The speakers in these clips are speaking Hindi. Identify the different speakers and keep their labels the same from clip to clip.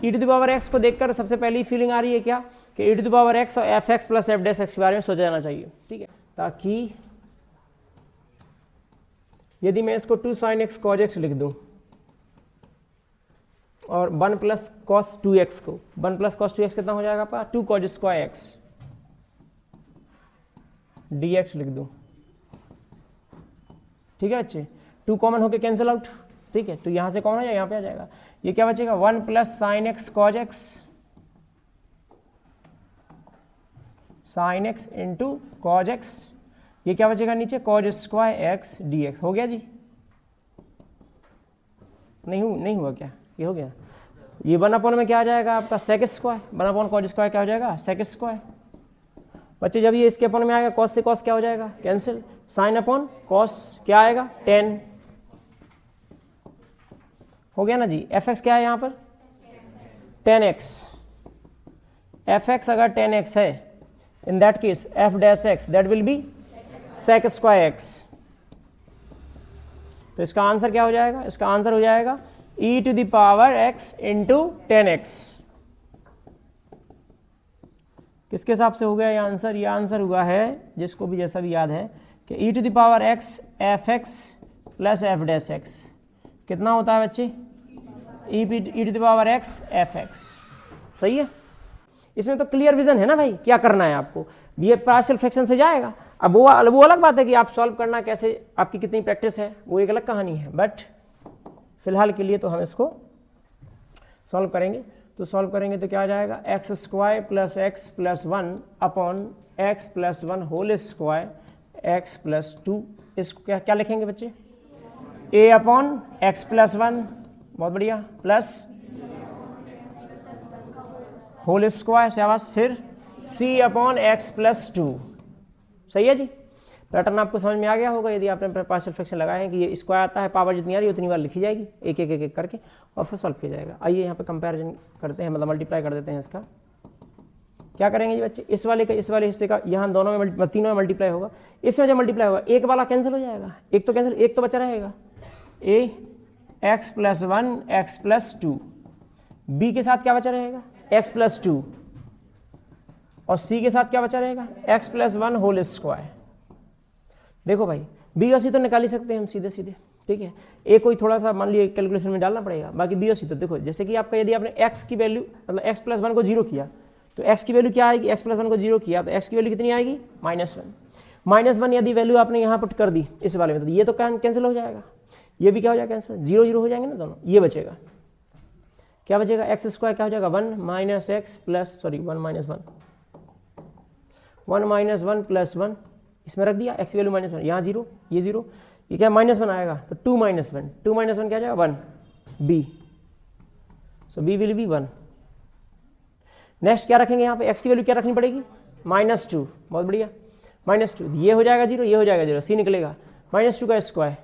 Speaker 1: E to the power x को देखकर सबसे पहली फीलिंग आ रही है क्या कि ई टू द पावर एक्स और F x plus F dash x के बारे में सोचा जाना चाहिए, ठीक है, ताकि यदि मैं इसको 2 sin x cos x लिख दूं और 1 प्लस cos 2x को 1 प्लस cos 2x कितना हो जाएगा आपका 2 cos स्क्वायर x dx लिख दूं, ठीक है बच्चे, 2 कॉमन होके कैंसिल आउट, ठीक है, तो यहां से कौन आ जाएगा, यहां पे आ जाएगा, ये क्या बचेगा 1 plus sin x cos x sin x into cos x, ये क्या बचेगा नीचे cos स्क्वायर x dx, हो गया जी, नहीं हुआ क्या, ये हो गया, ये 1 अपॉन में क्या आ जाएगा आपका sec square, 1 upon cos square क्या हो जाएगा sec स्क्वायर, बच्चे जब ये इसके अपॉन में आएगा cos से cos क्या हो जाएगा कैंसिल, sin अपॉन cos क्या आएगा 10, हो गया ना जी, fx क्या है यहाँ पर 10x, fx अगर 10x है इन that case f dash x that will B sec square x, तो इसका आंसर क्या हो जाएगा, इसका आंसर हो जाएगा e to the power x into 10x, किसके हिसाब से हो गया ये आंसर हुआ है जिसको भी जैसा भी याद है कि e to the power x fx plus f dash x कितना होता है बच्चे e to the power x fx, सही है, इसमें तो क्लियर विजन है ना भाई, क्या करना है आपको, ये पार्शियल फ्रैक्शन से जाएगा, अब वो अलग बात है कि आप सॉल्व करना कैसे, आपकी कितनी प्रैक्टिस है वो एक अलग कहानी है, बट फिलहाल के लिए तो हम इसको सॉल्व करेंगे, तो सॉल्व करेंगे तो क्या आ जाएगा x square plus x plus 1 upon x plus 1 whole square x plus 2, इसको क्या लिखेंगे बच्चे ए अपॉन एक्स प्लस 1, बहुत बढ़िया, प्लस होल स्क्वायर शाबाश, फिर सी अपॉन एक्स प्लस 2, सही है जी, पैटर्न आपको समझ में आ गया होगा, यदि आपने पार्शियल फ्रैक्शन लगाए हैं कि ये स्क्वायर आता है, पावर जितनी आ रही है उतनी बार लिखी जाएगी, एक एक एक एक करके और फिर सॉल्व किया जाएगा। आइए यहाँ पे कंपैरिजन करते हैं, मतलब मल्टीप्लाई कर देते हैं इसका, क्या करेंगे जी बच्चे, इस वाले हिस्से का यहाँ दोनों में तीनों में मल्टीप्लाई होगा, इसमें जब मल्टीप्लाई होगा एक वाला कैंसिल हो जाएगा, एक तो कैंसिल, एक तो बचा रहेगा a x plus 1 x plus 2, b के साथ क्या बचा रहेगा एक्स प्लस 2 और सी के साथ क्या बचा रहेगा एक्स प्लस 1 होल स्क्वायर। देखो भाई बी और सी तो निकाल ही सकते हैं हम सीधे सीधे, ठीक है, ए कोई थोड़ा सा मान लीजिए कैलकुलेशन में डालना पड़ेगा, बाकी बी और सी तो देखो, जैसे कि आपका यदि आपने एक्स की वैल्यू मतलब एक्स प्लस 1 को 0 किया तो एक्स की वैल्यू क्या आएगी, एक्स प्लस 1 को 0 किया तो एक्स की वैल्यू कितनी आएगी -1 यदि वैल्यू आपने यहाँ पुट कर दी इस वाले में तो ये तो कैंसिल हो जाएगा, ये भी क्या हो जाएगा कैंसिल, 0 0 हो जाएंगे ना दोनों, ये बचेगा क्या बचेगा एक्स स्क्वायर क्या हो जाएगा 1 माइनस एक्स प्लस 1 प्लस 1 इसमें रख दिया एक्स वैल्यू -1, यहाँ 0 ये 0, ये क्या -1 आएगा तो 2 -1 क्या हो जाएगा 1 B, so B will be 1। Next क्या रखेंगे यहाँ पे एक्स की वैल्यू क्या रखनी पड़ेगी -2, बहुत बढ़िया, -2 ये हो जाएगा 0 ये हो जाएगा 0, सी निकलेगा -2 का स्क्वायर,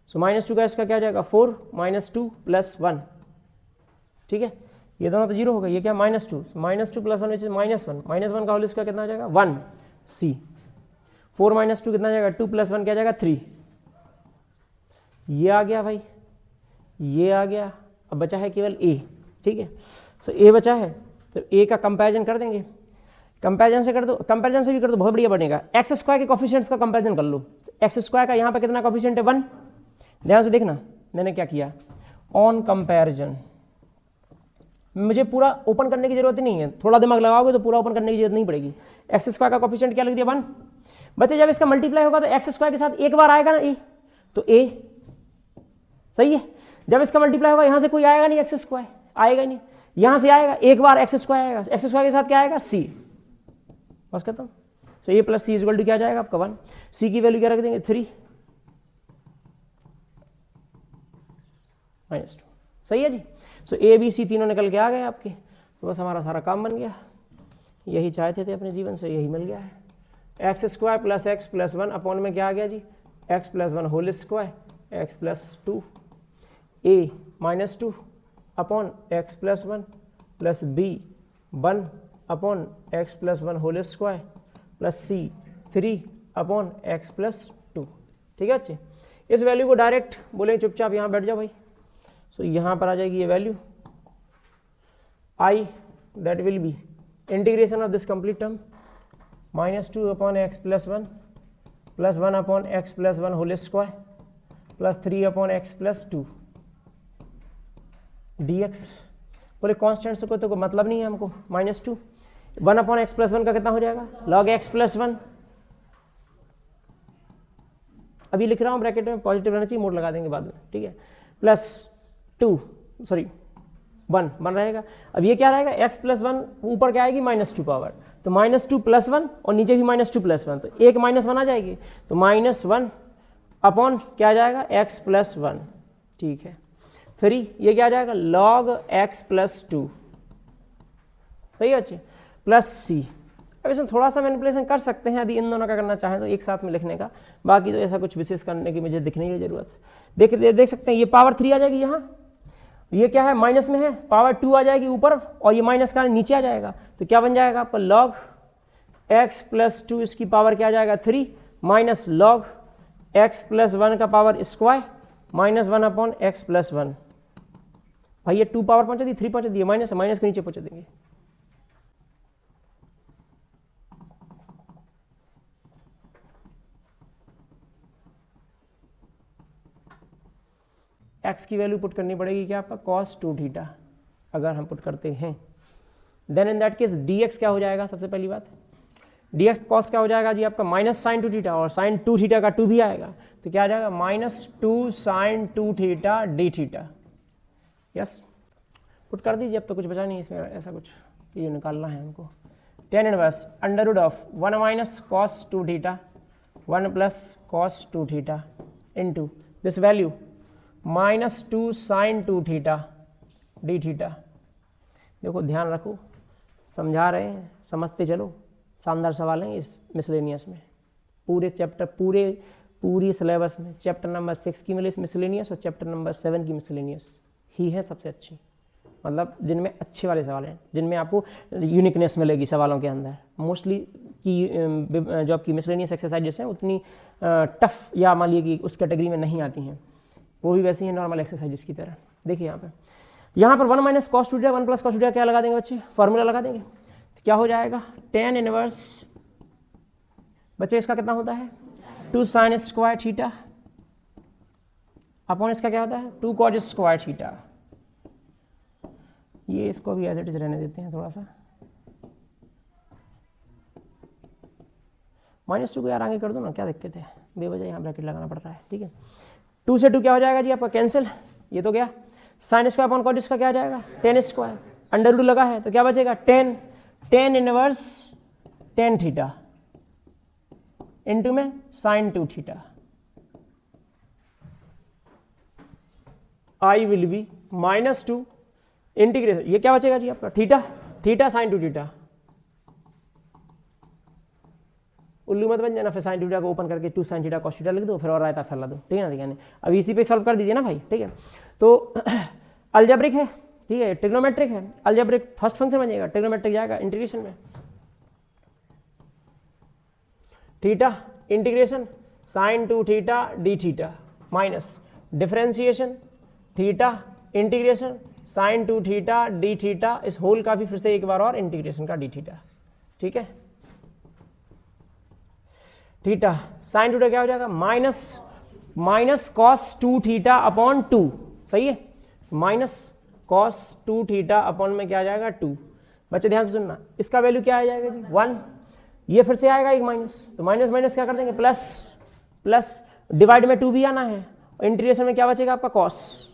Speaker 1: सो -2 का स्क्वायर क्या हो जाएगा 4 -2 प्लस 1, ठीक है, ये दोनों तो 0 हो गए, ये क्या -2 प्लस 1 -1 का होल स्क्वायर कितना हो जाएगा 1 सी, 4 -2 कितना जाएगा 2 प्लस 1 क्या जाएगा 3, ये आ गया भाई, ये आ गया, अब बचा है केवल ए, ठीक है, सो ए बचा है तो ए का कंपैरिजन कर देंगे, कंपैरिजन से कर दो, कंपैरिजन से भी कर दो बहुत बढ़िया बनेगा, एक्स स्क्वायर के कोफिशिएंट्स का कंपैरिजन कर लो, एक्स स्क्वायर का यहाँ पे कितना कोफिशिएंट है 1, ध्यान से देखना मैंने क्या किया ऑन कंपैरिजन, मुझे पूरा ओपन करने की जरूरत नहीं है, थोड़ा दिमाग लगाओगे तो पूरा ओपन करने की जरूरत नहीं पड़ेगी, एक्स स्क्वायर का कोफिशिएंट क्या लिख दिया 1, बच्चे जब इसका मल्टीप्लाई होगा तो एक्स स्क्वायर के साथ एक बार आएगा ना ए, तो ए सही है, जब इसका मल्टीप्लाई होगा यहां से कोई आएगा नहीं एक्स स्क्वायर आएगा नहीं, यहां से आएगा एक बार एक्स स्क्वायर आएगा, एक्स स्क्वायर के साथ क्या आएगा सी, बस खत्म, सो ए प्लस सी इक्वल टू क्या जाएगा आपका 1, सी की वैल्यू क्या रख देंगे 3 -2, सही है जी, सो ए बी सी तीनों निकल के आ गए आपके, तो बस हमारा सारा काम बन गया, यही चाहते थे अपने जीवन से, यही मिल गया है, x square plus x plus 1 upon में क्या आ गया जी x plus 1 whole square x plus 2 a -2 upon x plus 1 plus b 1 upon x plus 1 whole square plus c 3 upon x plus 2, ठीक है बच्चे, इस वैल्यू को डायरेक्ट बोलेंगे चुपचाप यहाँ बैठ जाओ भाई, सो यहाँ पर आ जाएगी ये value, I that will be integration of this complete term -2 upon x plus 1 plus 1 upon x plus 1 whole square plus 3 upon x plus 2 dx। बोले कॉन्स्टेंट से कोई तो कोई मतलब नहीं है हमको। -2 1 अपॉन एक्स प्लस 1 का कितना हो जाएगा log x प्लस 1। अभी लिख रहा हूँ ब्रैकेट में, पॉजिटिव रहना चाहिए, मोड लगा देंगे बाद में, ठीक है। प्लस 2 सॉरी 1 रहेगा। अब ये क्या रहेगा x प्लस 1 ऊपर क्या आएगी -2 पावर, तो -2 प्लस 1 और नीचे भी -2 प्लस 1, तो एक -1 आ जाएगी, तो -1 अपॉन क्या आ जाएगा x प्लस 1, ठीक है। 3 ये क्या आ जाएगा log x प्लस 2, सही है बच्चे, प्लस c। अब इसमें थोड़ा सा मैनिपुलेशन कर सकते हैं यदि इन दोनों का करना चाहें तो एक साथ में लिखने का, बाकी तो ऐसा कुछ विशेष करने की मुझे दिखने की जरूरत। देख सकते हैं ये पावर 3 आ जाएगी यहाँ, ये क्या है माइनस में है, पावर 2 आ जाएगी ऊपर और ये माइनस का नीचे आ जाएगा, तो क्या बन जाएगा आपका log x प्लस 2 इसकी पावर क्या आ जाएगा 3 माइनस log x प्लस 1 का power square -1 upon x plus 1। भाई ये 2 पावर पहुंचा दी, 3 पहुंचा दी, माइनस के नीचे पहुंचा देंगे। x की वैल्यू पुट करनी पड़ेगी क्या आपका cos 2 थीटा, अगर हम पुट करते हैं then in that case dx क्या हो जाएगा, सबसे पहली बात dx cos क्या हो जाएगा जी आपका माइनस साइन 2 थीटा, और साइन 2 थीटा का 2 भी आएगा, तो क्या आ जाएगा -2 sine 2 theta d theta. Yes put कर दीजिए, अब तो कुछ बचा नहीं इसमें ऐसा कुछ, ये निकालना है हमको। tan inverse under root of 1 minus cos 2 theta 1 plus cos 2 theta into this value -2 sine 2 theta d theta. देखो ध्यान रखो, समझा रहे हैं, समझते चलो, शानदार सवाल हैं इस मिसलेनियस में, पूरे चैप्टर पूरी सिलेबस में चैप्टर नंबर 6 की मिसलेनियस और चैप्टर नंबर 7 की मिसलेनियस ही है सबसे अच्छी, मतलब जिनमें अच्छे वाले सवाल हैं, जिनमें आपको यूनिकनेस मिलेगी सवालों के अंदर। मोस्टली की जो आपकी मिसलेनियस एक्सरसाइजेस हैं उतनी टफ या मान लीजिए कि उस कैटेगरी में नहीं आती हैं, वो भी वैसे ही नॉर्मल एक्सरसाइजेस की तरह। देखिए यहाँ पर 1 minus cos 2 theta 1 plus cos 2 theta क्या लगा देंगे बच्चे, फार्मूला लगा देंगे, तो क्या हो जाएगा tan इनवर्स बच्चे इसका कितना होता है 2 साइन स्क्वायर थीटा अपॉन इसका क्या होता है 2 कॉस स्क्वायर थीटा। ये इसको भी एज इट इज रहने देते हैं थोड़ा सा, -2 को यार आगे कर दो ना, क्या दिक्कत है, बेवजह यहाँ ब्रैकेट लगाना पड़ रहा है, ठीक है। 2 से 2 क्या हो जाएगा जी आपका कैंसिल, ये तो गया, साइन स्क्वायर अपॉन कॉस इसका क्या आ जाएगा tan स्क्वायर, अंडर रूट लगा है तो क्या बचेगा tan inverse tan theta into में sine 2 theta. I will be -2 integration, ये क्या बचेगा जी आपका थीटा साइन 2 थीटा। उल्लू मत बन जाना, फिर साइन थीटा को ओपन करके 2 साइन थीटा कॉस थीटा लिख दो, फिर और रायता फैला दो, ठीक है ना। देखिए अब इसी पे सॉल्व कर दीजिए ना भाई, ठीक है। तो अलजेब्रिक है, ठीक है, ट्रिग्नोमेट्रिक है, अलजेब्रिक फर्स्ट फंक्शन बनेगा, ट्रिग्नोमेट्रिक जाएगा इंटीग्रेशन में, theta integration sine 2 theta d theta minus differentiation theta integration sine 2 theta d theta, इस होल का भी फिर से एक बार और इंटीग्रेशन का डी थीटा, ठीक है। थीटा साइन 2 क्या हो जाएगा माइनस कॉस 2 थीटा अपॉन 2, सही है, माइनस कॉस 2 थीटा अपॉन में क्या आ जाएगा 2। बच्चे ध्यान से सुनना, इसका वैल्यू क्या आ जाएगा जी 1, ये फिर से आएगा एक माइनस, तो माइनस क्या कर देंगे प्लस डिवाइड में 2 भी आना है, और इंटीग्रेशन में क्या बचेगा आपका कॉस।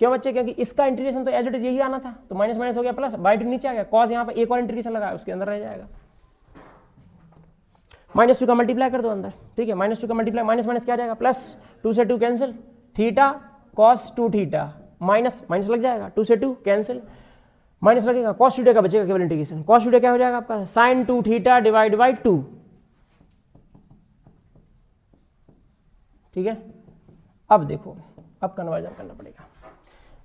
Speaker 1: क्यों बच्चे, क्योंकि इसका इंटीग्रेशन तो एज इट इज यही आना था, तो माइनस हो गया प्लस, बाई 2 नीचे आ गया, कॉस यहाँ पर एक और इंटीग्रेशन लगा है उसके अंदर रह जाएगा, -2 का मल्टीप्लाई कर दो अंदर, ठीक है, -2 का मल्टीप्लाई माइनस क्या आ जाएगा प्लस, 2 से 2 cancel, theta cos 2 theta minus लग जाएगा, 2 से 2 कैंसिल, माइनस लगेगा, कॉस थीटा का बचेगा केवल इंटीग्रेशन, कॉस थीटा क्या हो जाएगा आपका साइन 2 थीटा डिवाइड बाई 2, ठीक है। अब देखो, अब कन्वर्जन करना पड़ेगा,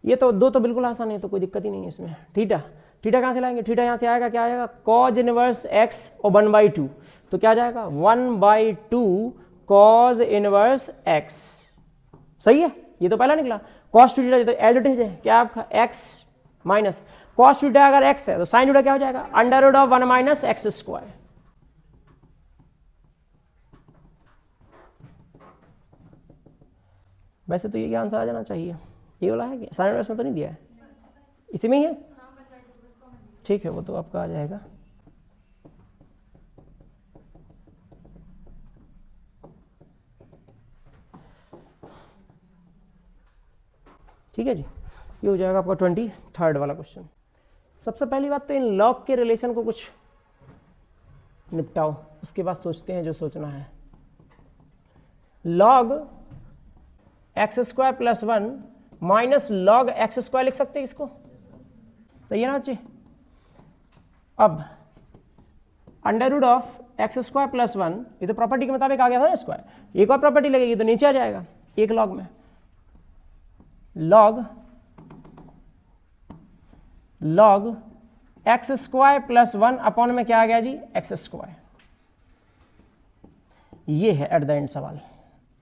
Speaker 1: ये तो दो तो बिल्कुल आसान है, तो कोई दिक्कत ही नहीं है इसमें। थीटा कहाँ से लाएंगे, थीटा यहाँ से आएगा, क्या आएगा कॉज इनवर्स एक्स और 1/2, तो क्या आ जाएगा 1/2 कॉज इनवर्स एक्स, सही है, ये तो पहला निकला। कॉस 2 थीटा तो एज इट इज है, क्या आपका एक्स माइनस कॉस थीटा अगर x है तो साइन थीटा क्या हो जाएगा, under root of 1 minus x square. वैसे तो ये आंसर आ जाना चाहिए, ये वाला है क्या, साइन में तो नहीं दिया है, इसी में ही है, ठीक है वो तो आपका आ जाएगा। ठीक है जी, ये हो जाएगा आपका 23rd वाला क्वेश्चन। सबसे पहली बात तो इन लॉग के रिलेशन को कुछ निपटाओ, उसके बाद सोचते हैं जो सोचना है। Log x square plus 1 minus log x square लिख सकते हैं इसको, सही है ना बच्चे। अब under root of x square plus 1, ये तो प्रॉपर्टी के मुताबिक आ गया था ना स्क्वायर, एक और प्रॉपर्टी लगेगी तो नीचे आ जाएगा एक लॉग में, log x square plus 1 upon में क्या आ गया जी, एक्स स्क्वायर। ये है एट द एंड सवाल।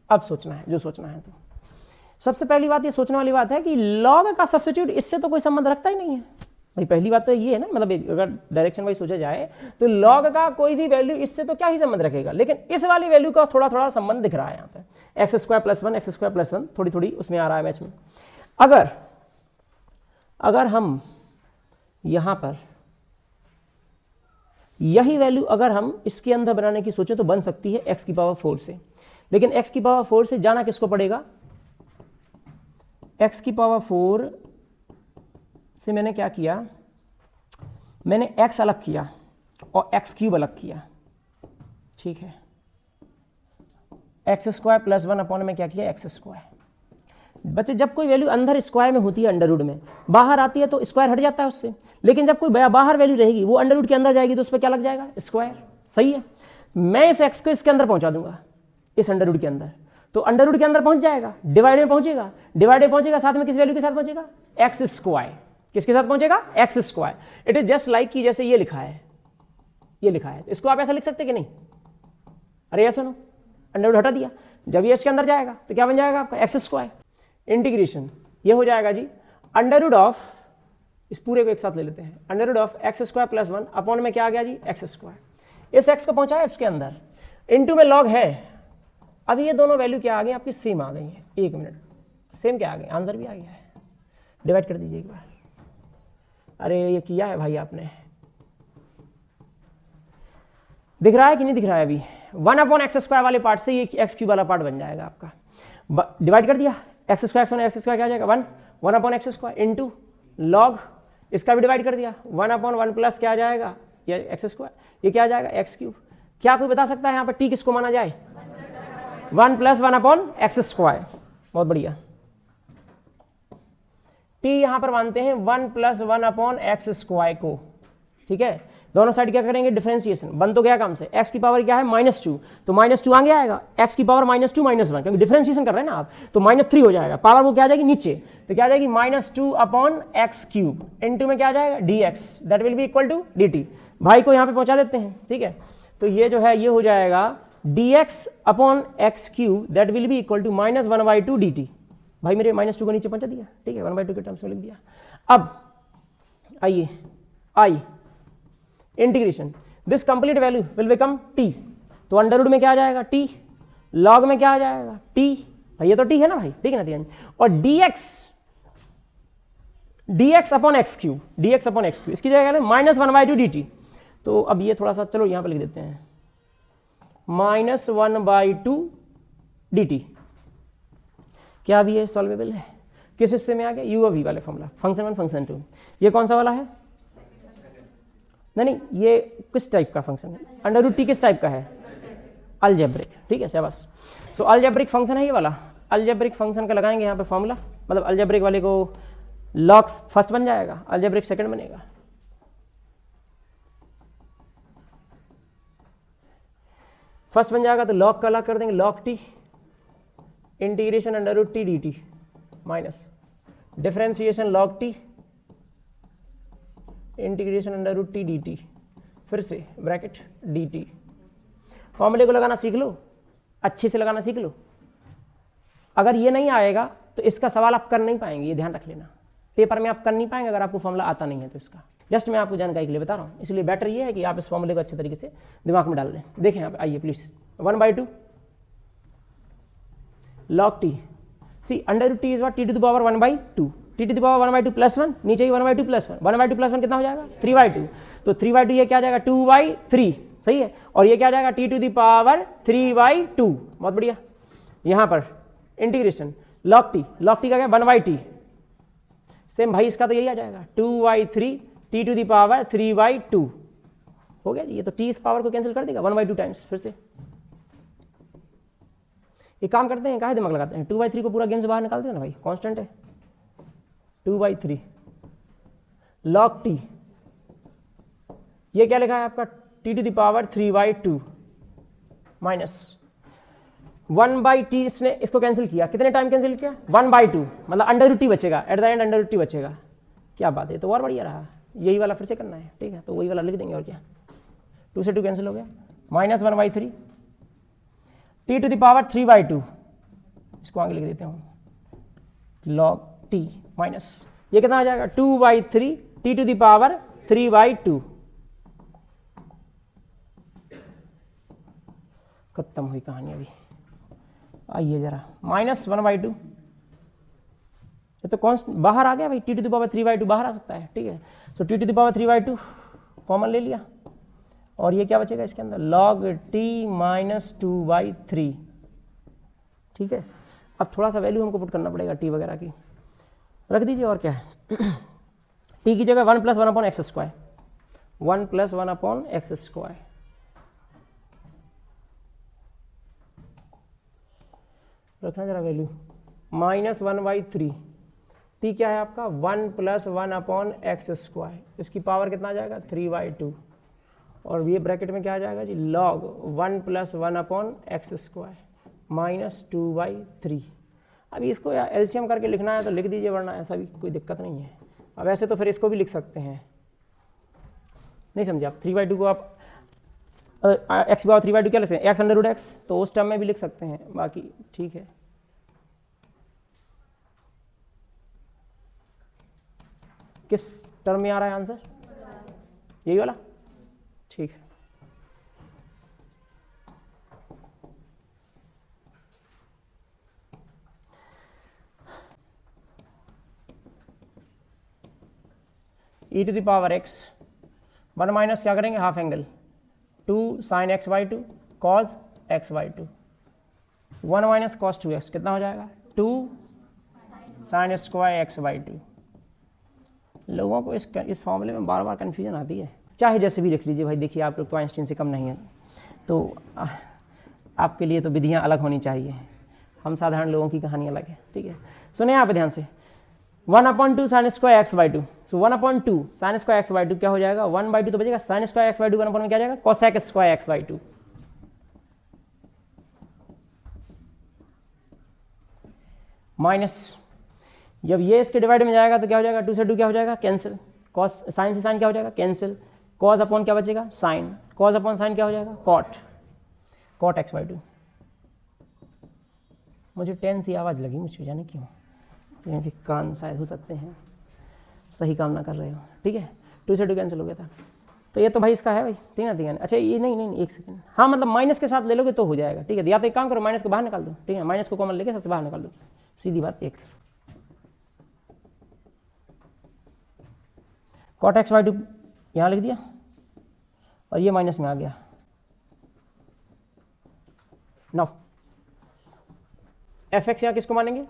Speaker 1: अब सोचना है जो सोचना है। तो सबसे पहली बात ये सोचने वाली बात है कि लॉग का सब्स्टिट्यूट इससे तो कोई संबंध रखता ही नहीं है भाई। पहली बात तो ये है ना, मतलब अगर डायरेक्शन वाइज सोचा जाए तो लॉग का कोई भी वैल्यू इससे तो क्या ही संबंध रखेगा, लेकिन इस वाली वैल्यू का थोड़ा थोड़ा संबंध दिख रहा है यहाँ पे। X square plus 1 x square plus 1 थोड़ी थोड़ी उसमें आ रहा है मैच में। अगर हम यहाँ पर यही वैल्यू अगर हम इसके अंदर बनाने की सोचें तो बन सकती है एक्स की पावर 4 से, लेकिन एक्स की पावर 4 से जाना किसको पड़ेगा, एक्स की पावर 4 से मैंने क्या किया, मैंने x अलग किया और एक्स क्यूब अलग किया, ठीक है। एक्स स्क्वायर प्लस 1 अपॉन में क्या किया, एक्स स्क्वायर। बच्चे जब कोई वैल्यू अंदर स्क्वायर में होती है अंडर रूट में, बाहर आती है तो स्क्वायर हट जाता है उससे, लेकिन जब कोई बाहर वैल्यू रहेगी वो अंडर रूट के अंदर जाएगी तो उस पर क्या लग जाएगा, स्क्वायर, सही है। मैं इस एक्स को इसके अंदर पहुंचा दूंगा, इस अंडर रूट के अंदर, तो अंडर रूट के अंदर पहुंच जाएगा, डिवाइड में पहुंचेगा, डिवाइड में पहुंचेगा, साथ में किस वैल्यू के साथ पहुंचेगा, एक्स स्क्वायर। किसके साथ पहुंचेगा, x square. It is just like कि जैसे ये लिखा है, ये लिखा है, इसको आप ऐसा लिख सकते कि नहीं, अरे ऐसा सुनो, अंडर रूट हटा दिया, जब ये इसके अंदर जाएगा तो क्या बन जाएगा आपका, एक्स स्क्वायर। इंटीग्रेशन ये हो जाएगा जी अंडर रूट ऑफ, इस पूरे को एक साथ ले लेते हैं, under root of x square plus 1 upon में क्या आ गया जी, एक्स स्क्वायर। इस एक्स को पहुंचाया इसके अंदर, इनटू में लॉग है। अब ये दोनों वैल्यू क्या आ गई आपकी, सेम आ गई है। एक मिनट, सेम क्या आ गई, आंसर भी आ गया है, डिवाइड कर दीजिए एक बार। अरे ये किया है भाई आपने, दिख रहा है कि नहीं दिख रहा है अभी, 1 अपॉन एक्स स्क्वायर वाले पार्ट से ये एक्स क्यूब वाला पार्ट बन जाएगा आपका। डिवाइड कर दिया, एक्स स्क्वायर एक्स स्क्वायर क्या आ जाएगा, 1 upon x square into log, इसका भी डिवाइड कर दिया, 1 अपॉन 1 प्लस क्या आ जाएगा, ये एक्स स्क्वायर, ये क्या आ जाएगा, एक्स क्यूब। क्या कोई बता सकता है यहाँ पर टी किसको माना जाए, 1 प्लस 1 अपॉन एक्स स्क्वायर। बहुत बढ़िया, टी यहां पर मानते हैं 1 प्लस 1 अपॉन एक्स स्क्वायर को, ठीक है। दोनों साइड क्या करेंगे, डिफरेंशिएशन, बन तो गया काम से, एक्स की पावर क्या है, -2, तो -2 आगे आएगा, एक्स की पावर -2 -1, क्योंकि डिफरेंशिएशन कर रहे हैं ना आप, तो -3 हो जाएगा, पावर वो क्या आ जाएगी नीचे, तो क्या आ जाएगी -2 अपॉन एक्स क्यूब, इनटू में क्या आ जाएगा, dx, that will be equal to dt। भाई को यहाँ पे पहुंचा देते हैं, ठीक है। तो ये जो है ये हो जाएगा dx upon x cube, that will be equal to -1/2 dt। भाई मेरे -2 को नीचे पहुंचा दिया, ठीक है, 1/2 के टर्म्स में लिख दिया। अब आइए I integration, this complete value will become t, तो अंडर रूट में क्या आ जाएगा, टी, लॉग में क्या आ जाएगा, टी, भाई ये तो टी है ना भाई, ठीक है ना, और dx upon x cube, dx upon x cube, इसकी जगह -1/2 dt। तो अब ये थोड़ा सा चलो यहाँ पे लिख देते हैं, -1/2 dt। क्या भी है, सॉल्वेबल है। किस हिस्से में आ गया, यू और वी वाले फॉर्मूला, फंक्शन 1 फंक्शन 2। ये कौन सा वाला है, नहीं ये किस टाइप का फंक्शन है, अंडर रूट टी किस टाइप का है, अलजेब्रिक, ठीक है शाबाश। सो अलजेब्रिक फंक्शन है ये वाला, अलजेब्रिक फंक्शन का लगाएंगे यहाँ पे फॉर्मूला, मतलब अलजेब्रिक वाले को लॉग फर्स्ट बन जाएगा, अलजेब्रिक सेकंड बनेगा। फर्स्ट बन जाएगा तो लॉग का अलग कर देंगे, log t integration under root t d t minus differentiation log t integration under root t d t, फिर से ब्रैकेट डी टी। फॉर्मूले को लगाना सीख लो, अच्छे से लगाना सीख लो। अगर ये नहीं आएगा तो इसका सवाल आप कर नहीं पाएंगे, ये ध्यान रख लेना, पेपर में आप कर नहीं पाएंगे अगर आपको फॉर्मूला आता नहीं है तो इसका जस्ट मैं आपको जानकारी के लिए बता रहा हूँ। इसलिए बेटर ये है कि आप इस फॉर्मूले को अच्छे तरीके से दिमाग में डाल लें। देखें आप, आइए please, 1/2 log t, see under root t is what, t to the power 1/2, t to the power 1/2 plus 1, नीचे ही 1/2 प्लस 1, 1/2 प्लस 1 कितना हो जाएगा 3/2, तो 3/2 ये क्या आ जाएगा 2/3, सही है, और ये क्या आ जाएगा टी टू द पावर 3/2, बहुत बढ़िया। यहाँ पर इंटीग्रेशन log t का क्या 1/t, सेम भाई इसका तो यही आ जाएगा 2/3 टी टू द पावर 3/2 हो गया जी। ये तो टी इस पावर को कैंसिल कर देगा 1/2 टाइम्स। फिर से एक काम करते हैं, काहे दिमाग लगाते हैं, 2/3 को पूरा गेम से बाहर निकालते हैं ना भाई, कांस्टेंट है 2/3 log t, ये क्या लिखा है आपका t to the power 3/2 minus 1/t, इसने इसको कैंसिल किया, कितने टाइम कैंसिल किया 1/2, मतलब अंडर रूट टी बचेगा, at the end under root t बचेगा। क्या बात है, तो और बढ़िया रहा, यही वाला फिर से करना है, ठीक है, तो वही वाला लिख देंगे और क्या, 2 से 2 कैंसिल हो गया, minus 1/3 t to the power 3/2, इसको आगे लिख देते हूँ log t माइनस ये कितना आ जाएगा 2/3 टी टू द पावर 3/2, खत्म हुई कहानी। अभी आइए जरा माइनस 1/2, ये तो कौन बाहर आ गया भाई, टी टू द पावर 3/2 बाहर आ सकता है, ठीक है, so t to the power 3/2 common ले लिया, और ये क्या बचेगा इसके अंदर log t माइनस 2/3, ठीक है। अब थोड़ा सा वैल्यू हमको पुट करना पड़ेगा t वगैरह की, रख दीजिए, और क्या है t की जगह 1 + 1/x², 1 + 1/x², रखना जरा वैल्यू, माइनस 1/3, t क्या है आपका 1 + 1/x², इसकी पावर कितना आ जाएगा 3/2, और ये ब्रैकेट में क्या आ जाएगा जी log 1 + 1/x² माइनस 2/3। अभी इसको एलसीएम करके लिखना है तो लिख दीजिए, वरना ऐसा भी कोई दिक्कत नहीं है। अब ऐसे तो फिर इसको भी लिख सकते हैं, नहीं समझे आप, 3/2 को आप x पावर 3/2 क्या लिख सकते हैं x√x, तो उस टर्म में भी लिख सकते हैं, बाकी ठीक है। किस टर्म में आ रहा है आंसर, यही वाला, ठीक है। e to the power x 1 minus क्या करेंगे half angle 2 sin x/2 cos x/2, 1 minus cos 2x कितना हो जाएगा 2 sin स्क्वायर x/2। लोगों को इस फॉर्मूले में बार बार कन्फ्यूजन आती है, चाहे जैसे भी लिख लीजिए भाई, देखिए आप लोग तो आइंस्टीन से कम नहीं है, तो आपके लिए तो विधियाँ अलग होनी चाहिए, हम साधारण लोगों की कहानी अलग है, ठीक है। सुनिए यहाँ पे ध्यान से, 1/2 sin स्क्वायर x/2, सो 1/2 sin स्क्वायर x/2 क्या हो जाएगा 1/2 तो बचेगा, sin स्क्वायर x/2 1/2 में क्या जाएगा cosec स्क्वायर x/2, माइनस जब ये इसके डिवाइड में जाएगा तो क्या हो जाएगा 2 से 2 क्या हो जाएगा कैंसिल, cos साइन से साइन क्या हो जाएगा कैंसिल, cos अपॉन क्या बचेगा साइन, cos अपॉन साइन क्या हो जाएगा cot x/2। मुझे 10 सी आवाज़ लगी मुझे, जाने क्यों, ऐसे कान शायद हो सकते हैं सही काम ना कर रहे हो, ठीक है। 2 से 2 कैंसिल हो गया था, तो ये तो भाई इसका है भाई, ठीक है, ठीक है। अच्छा ये नहीं एक सेकंड, हाँ मतलब माइनस के साथ ले लोगे तो हो जाएगा, ठीक है, या तो एक काम करो माइनस को बाहर निकाल दो, ठीक है, माइनस को कॉमन लेके सबसे बाहर निकाल दो, सीधी बात। एक cot x/2 यहाँ लिख दिया, और ये माइनस में आ गया। नाउ fx यहाँ किसको मानेंगे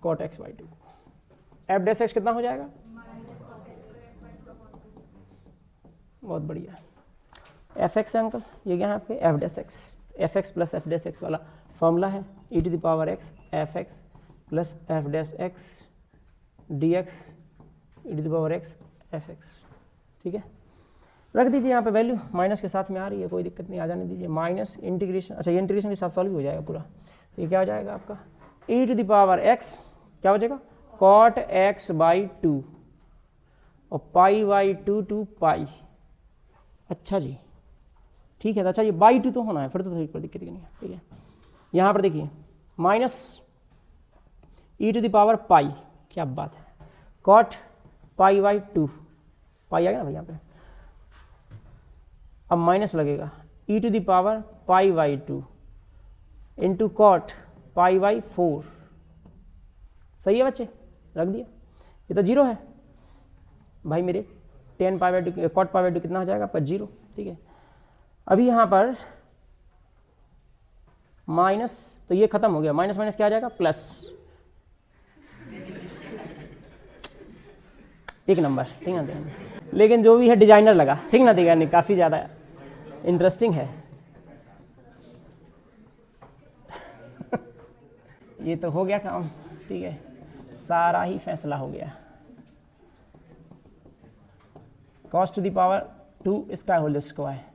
Speaker 1: cot x/2, f dash x कितना हो जाएगा, बहुत बढ़िया, fx है अंकल, ये क्या है आपके f dash x, fx plus f dash x वाला फॉर्मूला है, e to the power x fx plus f dash x dx e to the power x fx, ठीक है। रख दीजिए यहाँ पे वैल्यू, माइनस के साथ में आ रही है, कोई दिक्कत नहीं, आ जाने दीजिए, माइनस इंटीग्रेशन, अच्छा ये इंटीग्रेशन के साथ सॉल्व हो जाएगा पूरा, तो ये क्या हो जाएगा आपका e to the power x क्या बचेगा cot x/2 और π/2 टू पाई, अच्छा जी ठीक है, तो अच्छा ये बाई 2 तो होना है, फिर तो कोई दिक्कत नहीं है, ठीक है। यहाँ पर देखिए minus e to the power pi, क्या बात है, कॉट पाई बाई 2, पाई आ गया ना भाई यहाँ पे, अब माइनस लगेगा e to the power pi by 2 into cot pi by 4। सही है बच्चे, रख दिया। ये तो जीरो है भाई मेरे, tan pi by 2 cot pi by 2 कितना हो जाएगा आपका 0, ठीक है। अभी यहाँ पर माइनस, तो ये खत्म हो गया, माइनस माइनस क्या आ जाएगा प्लस, एक नंबर, ठीक ना। लेकिन जो भी है डिजाइनर लगा, ठीक ना देगा, नहीं काफ़ी ज़्यादा इंटरेस्टिंग है। ये तो हो गया काम, ठीक है, सारा ही फैसला हो गया। cos टू द पावर 2 इसका होल स्क्वायर।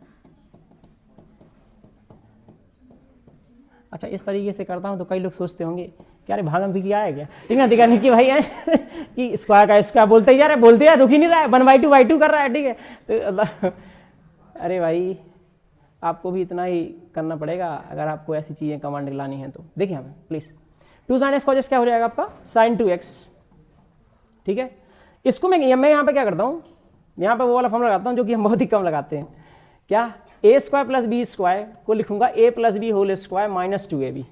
Speaker 1: अच्छा, इस तरीके से करता हूँ तो कई लोग सोचते होंगे क्या रे भागम भी किया है क्या, ठीक है, दिखा नहीं कि भाई है कि स्क्वायर का स्क्वायर बोलते ही जा रहा है, बोलते यार रुक ही नहीं रहा है, 1/2 कर रहा है, ठीक है। तो अरे भाई आपको भी इतना ही करना पड़ेगा अगर आपको ऐसी चीज़ें कमांड लानी है तो। देखिए हमें please, 2 sin x cos x क्या हो जाएगा आपका sin 2x, ठीक है। इसको मैं यहाँ पे क्या करता हूँ, यहाँ पे वो वाला फॉर्म लगाता हूँ जो कि हम बहुत ही कम लगाते हैं, क्या a square plus B square को लिखूंगा a plus B whole square minus 2ab।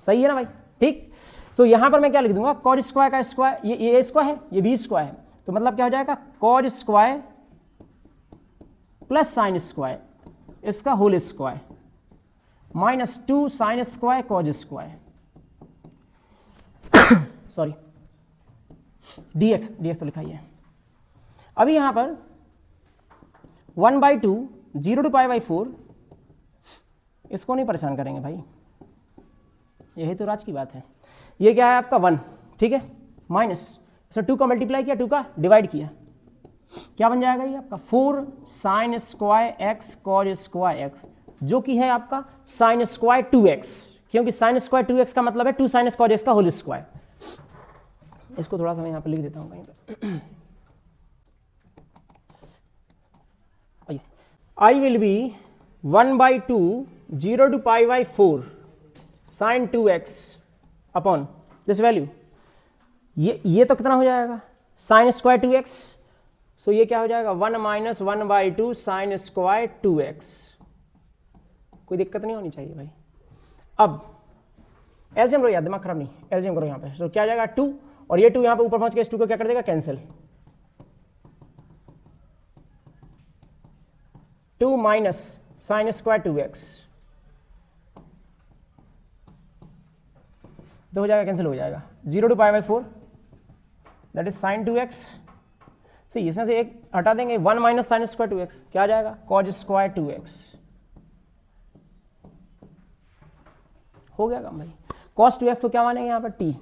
Speaker 1: सही है ना भाई, ठीक। तो यहाँ पर मैं क्या लिख दूंगा, cos स्क्वायर का स्क्वायर, ये a स्क्वायर है, ये b स्क्वायर है, तो मतलब क्या हो जाएगा cos square plus sine square इसका whole square minus 2 sine square cos square, sorry dx तो लिखा ही है। अभी यहां पर 1/2 0 टू पाई बाई 4, इसको नहीं परेशान करेंगे भाई, यही तो राज की बात है। ये क्या है आपका 1, ठीक है, माइनस इसमें 2 का मल्टीप्लाई किया, 2 का डिवाइड किया, क्या बन जाएगा ये आपका 4 sine square x cos square x, जो कि है आपका साइन स्क्वायर 2x, क्योंकि साइन स्क्वायर 2x का मतलब है 2 साइन स्क्वायर x का होल स्क्वायर। इसको थोड़ा सा मैं यहाँ पे लिख देता हूँ कहीं पे। I will be 1/2 0 to pi by 4 sin 2x upon this value, ये तो कितना हो जाएगा साइन स्क्वायर 2x, सो ये क्या हो जाएगा 1 माइनस 1/2 साइन स्क्वायर 2x। कोई दिक्कत नहीं होनी चाहिए भाई। अब एलसीएम करो यार, दिमाग खराब नहीं, एलसीएम करो यहाँ पे, तो क्या जाएगा 2 और ये 2 यहाँ पे ऊपर पहुंच के इस 2 को क्या कर देगा cancel, 2 minus sine square 2x, तो हो जाएगा कैंसिल हो जाएगा 0 to pi by 4 that is sine 2x। सही, इसमें से एक हटा देंगे 1 माइनस साइन स्क्वायर 2x, क्या आ जाएगा कॉज स्क्वायर 2x। हो गया काम भाई। cos 2x को क्या मानेंगे यहाँ पर t,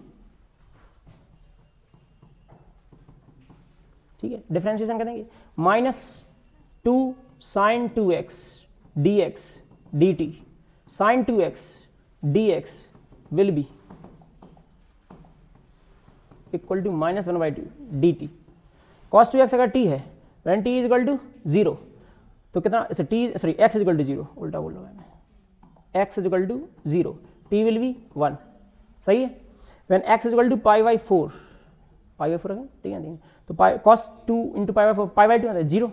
Speaker 1: ठीक है, डिफरेंशिएशन करेंगे minus 2 sine 2x dx dt sine 2x dx will be equal to minus 1/2 dt। cos 2x अगर t है when t is equal to 0 तो कितना, x इज इक्वल टू 0, उल्टा बोल रहा हूँ मैं, x is equal to 0 t will be 1। सही है, when x is equal to pi by 4 ठीक है, तो cos 2 into pi by 4 pi by 2 आता है 0,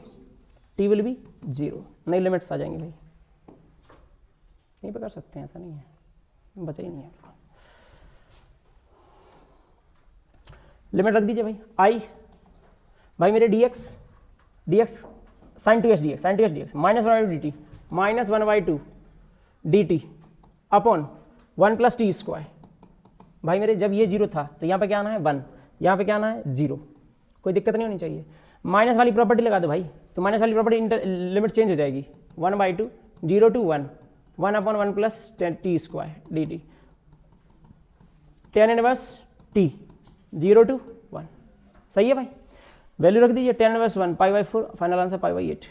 Speaker 1: t विल बी 0। नई लिमिट्स आ जाएंगे भाई, नहीं पकड़ सकते हैं, ऐसा नहीं है, बचा ही नहीं है। लिमिट रख दीजिए भाई, आई भाई मेरे dx sine 2x dx minus 1/2 dt minus 1/2 dt upon 1 plus t square. भाई मेरे जब ये 0 था तो यहाँ पे क्या आना है 1, यहाँ पे क्या आना है 0, कोई दिक्कत नहीं होनी चाहिए। माइनस वाली प्रॉपर्टी लगा दो भाई, तो माइनस वाली प्रॉपर्टी लिमिट चेंज हो जाएगी 1/2 0 to 1 1 upon 1 plus t square d t, tan inverse t 0 to 1। सही है भाई, वैल्यू रख दीजिए 10 inverse 1 pi by 4, final answer pi by 8।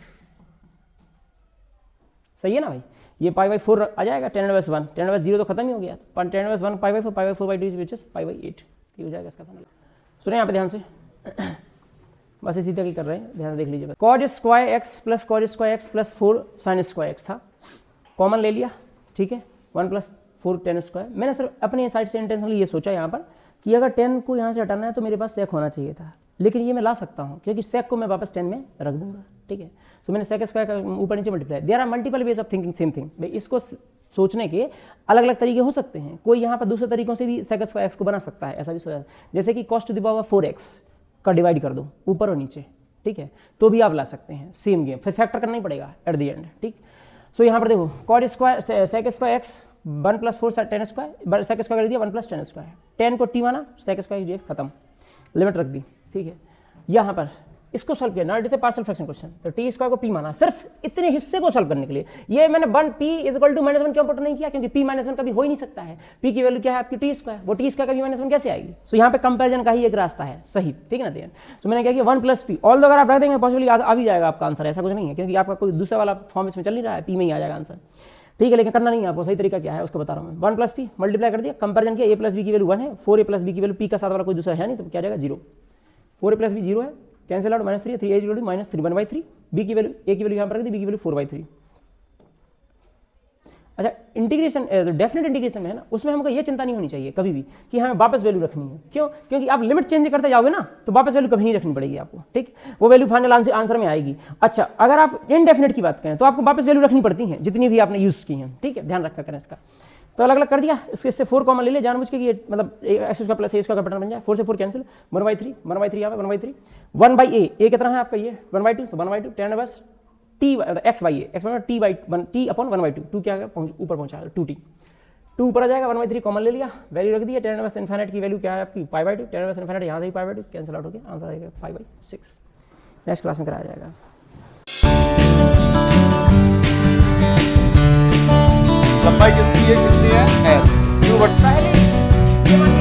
Speaker 1: सही है ना भाई, ये पाई बाई 4 आ जाएगा, 10 इनवर्स 1 10 इनवर्स 0 तो खत्म ही हो गया, पर 10 inverse 1 pi by 4 which is pi by 8, ये हो जाएगा इसका फाइनल। सुनिए यहाँ पे ध्यान से, बस इसी तक ही कर रहे हैं, ध्यान से देख लीजिए। Cause square x plus cos square x plus 4 sine square x था, कॉमन ले लिया, ठीक है, 1 प्लस 4 10 स्क्वायर। मैंने सिर्फ अपने साइड से इंटेंशनली ये सोचा यहाँ पर कि अगर 10 को यहाँ से हटाना है तो मेरे पास सेक होना चाहिए था, लेकिन ये मैं ला सकता हूँ क्योंकि सेक को मैं वापस 10 में रख दूंगा, ठीक है। तो मैंने सेक स्क्वायर का ऊपर नीचे multiply, there are multiple ways of thinking same thing. भाई इसको सोचने के अलग अलग तरीके हो सकते हैं, कोई यहाँ पर दूसरे तरीकों से भी सेक स्क्वायर एक्स को बना सकता है, ऐसा भी सोचा, जैसे कि cos to the power 4x का डिवाइड कर दो ऊपर और नीचे, ठीक है, तो भी आप ला सकते हैं, सेम गेम, फिर फैक्टर करना ही पड़ेगा एट द एंड, ठीक। सो यहाँ पर देखो cos square sec square x 1 + 4 10 square, sec square कर दिया 1 + 10 स्क्वायर, 10 को t माना, सेक स्क्वायर dx खत्म, लिमिट रख दी, ठीक है। यहाँ पर इसको सॉल्व किया ना, जैसे पार्शियल फ्रैक्शन क्वेश्चन, तो टी स्क्वायर को p माना सिर्फ इतने हिस्से को सॉल्व करने के लिए। ये मैंने 1p = -1 क्यों पुट नहीं किया, क्योंकि p - 1 कभी हो ही नहीं सकता है, p की वैल्यू क्या है आपकी टी स्क्वायर, वो टी स्क्वायर का p - 1 कैसे आएगी। सो यहाँ पे कंपैरिजन का ही एक रास्ता है सही, ठीक है ना देन। तो मैंने क्या किया 1 + p, ऑल अगर आप रख देंगे पॉसिबली आ भी जाएगा आपका आंसर, ऐसा कुछ नहीं है, क्योंकि आपका कोई दूसरा वाला फॉर्म इसमें चल नहीं रहा है, p में ही आ जाएगा आंसर, ठीक है। लेकिन करना नहीं है आपको, सही तरीका क्या है उसको बता रहा हूँ मैं। 1 + p मल्टीप्लाई कर दिया, कंपैरिजन किया, a + b की वैल्यू 1 है, 4a + b की वैल्यू p का साथ वाला कोई दूसरा है नहीं, तो क्या जाएगा 0, 4a + b 0 है, कैंसिल आउट, -3 3a = -3 1/3, b की वैल्यू a की वैल्यू यहाँ पर रख दी, b की वैल्यू 4/3। अच्छा इंटीग्रेशन जो डेफिनेट इंटीग्रेशन में है ना, उसमें हमको ये चिंता नहीं होनी चाहिए कभी भी कि हमें वापस वैल्यू रखनी है, क्यों, क्योंकि आप लिमिट चेंज करते जाओगे ना तो वापस वैल्यू कभी नहीं रखनी पड़ेगी आपको, ठीक, वो वैल्यू फाइनल आंसर में आएगी। अच्छा अगर आप इनडेफिनेट की बात करें तो आपको वापस वैल्यू रखनी पड़ती है जितनी भी आपने यूज की हैं, ठीक है, ध्यान रखा करें इसका। तो अलग अलग कर दिया, इससे 4 कॉमन ले ले जानबूझ के, ये मतलब x² + a² का पैटर्न बन जाए, 4 से 4 कैंसिल, 1/3 1/3 यहाँ पे 1/3, 1/a a कितना है आपका ये 1/2, तो 1/2 tan बस t x/a t/1/2, 2 क्या है ऊपर पहुंचा 2t, 2 ऊपर आ जाएगा, 1/3 कॉमन ले लिया, वैल्यू रख दी है, tan इनवर्स इनफिनिट की वैल्यू क्या है आपकी π/2, tan इनवर्स इनफिनिट यहाँ से भी π/2 कैंसिल आउट हो गया, आंसर आएगा 5/6। नेक्स्ट क्लास में कराया जाएगा।
Speaker 2: लंबाई किसकी है, कितनी है, l, क्यों बढ़ता है।